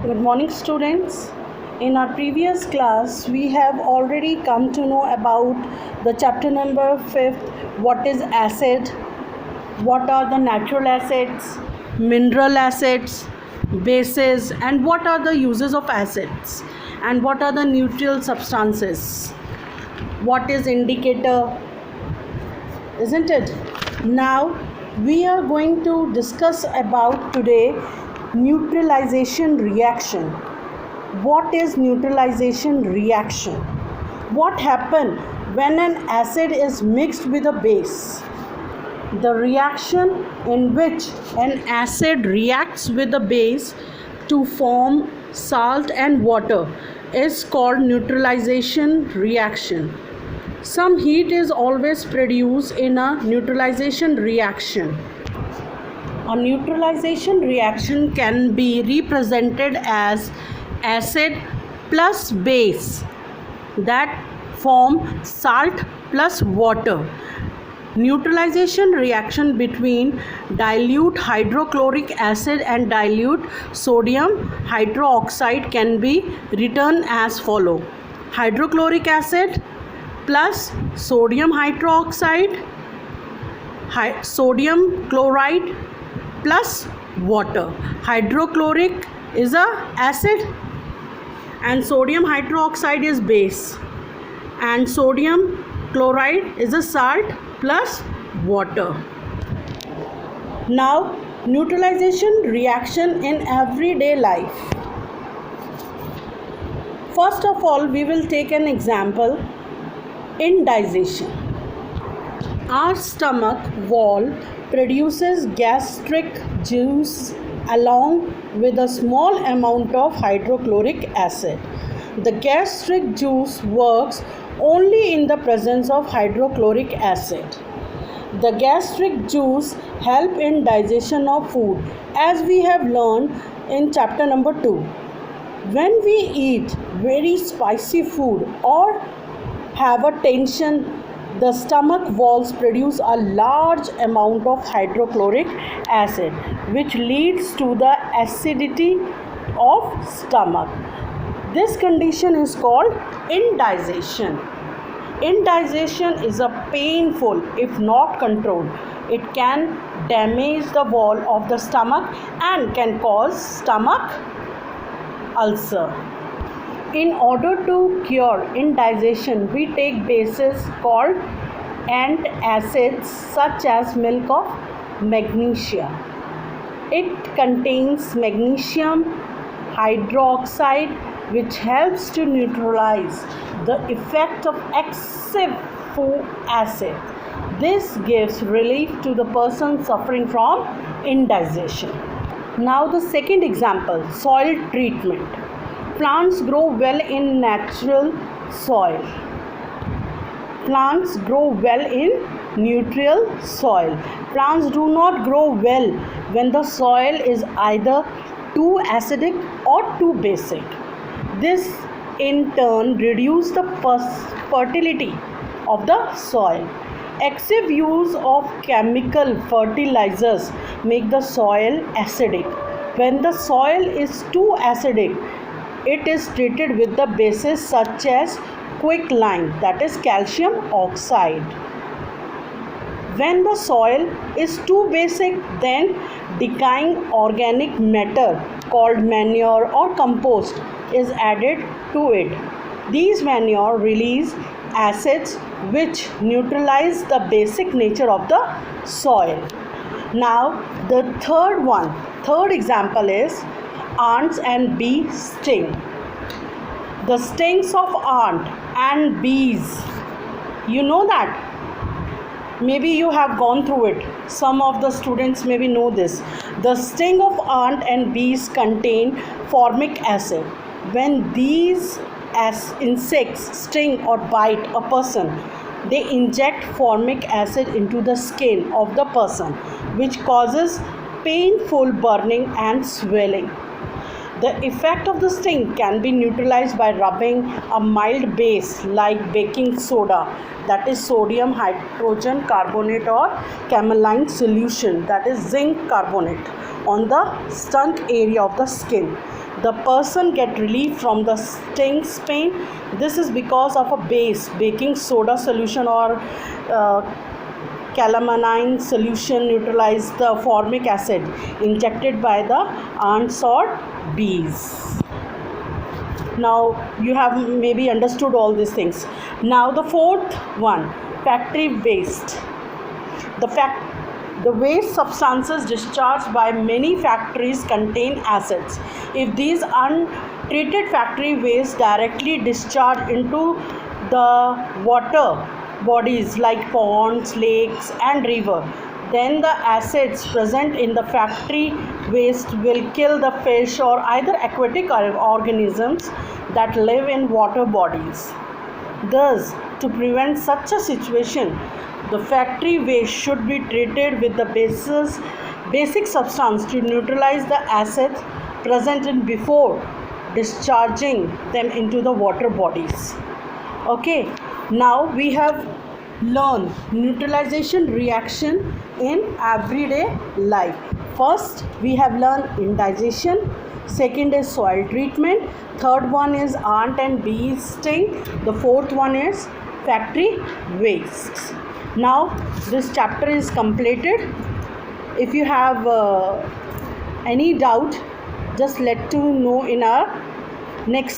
Good morning, students. In our previous class, we have already come to know about the chapter number 5th, what is acid, what are the natural acids, mineral acids, bases, and what are the uses of acids, and what are the neutral substances, what is indicator, isn't it? Now, we are going to discuss about today neutralization reaction. What is neutralization reaction? What happens when an acid is mixed with a base? The reaction in which an acid reacts with a base to form salt and water is called neutralization reaction. Some heat is always produced in a neutralization reaction. A neutralization reaction can be represented as acid plus base that form salt plus water. Neutralization reaction between dilute hydrochloric acid and dilute sodium hydroxide can be written as follow: hydrochloric acid plus sodium hydroxide, sodium chloride plus water. Hydrochloric is a acid and sodium hydroxide is base, and sodium chloride is a salt plus water. Now, neutralization reaction in everyday life. First of all, we will take an example: indigestion. Our stomach wall produces gastric juice along with a small amount of hydrochloric acid. The gastric juice works only in the presence of hydrochloric acid. The gastric juice help in digestion of food, as we have learned in chapter number 2. When we eat very spicy food or have a tension, the stomach walls produce a large amount of hydrochloric acid, which leads to the acidity of stomach. This condition is called indigestion. Indigestion is a painful if not controlled. It can damage the wall of the stomach and can cause stomach ulcer. In order to cure indigestion, we take bases called antacids such as milk of magnesia. It contains magnesium hydroxide, which helps to neutralize the effect of excessive acid. This gives relief to the person suffering from indigestion. Now the second example, soil treatment. Plants grow well in natural soil. Plants grow well in neutral soil. Plants do not grow well when the soil is either too acidic or too basic. This in turn reduces the fertility of the soil. Excessive use of chemical fertilizers make the soil acidic. When the soil is too acidic, it is treated with the bases such as quicklime, that is calcium oxide. When the soil is too basic, then decaying organic matter called manure or compost is added to it. These manure release acids which neutralize the basic nature of the soil. Now the third example is ants and bee sting. The stings of ant and bees, you know that? Maybe you have gone through it. Some of the students maybe know this. The sting of ant and bees contain formic acid. When these insects sting or bite a person, they inject formic acid into the skin of the person, which causes painful burning and swelling. The effect of the sting can be neutralized by rubbing a mild base like baking soda, that is sodium hydrogen carbonate, or cameline solution, that is zinc carbonate, on the stung area of the skin. the person get relief from the stings pain. This is because of a base, baking soda solution or calamine solution neutralize the formic acid injected by the ants or bees. Now you have maybe understood all these things. Now the fourth one, factory waste. The waste substances discharged by many factories contain acids. If these untreated factory waste directly discharge into the water bodies like ponds, lakes and river, then the acids present in the factory waste will kill the fish or other aquatic organisms that live in water bodies. Thus, to prevent such a situation, the factory waste should be treated with the basic substance to neutralize the acids present in before discharging them into the water bodies. Okay, now we have learned neutralization reaction in everyday life. First, we have learned indigestion. Second is soil treatment. Third one is ant and bee sting. The fourth one is factory wastes. Now this chapter is completed. If you have any doubt, just let to know in our next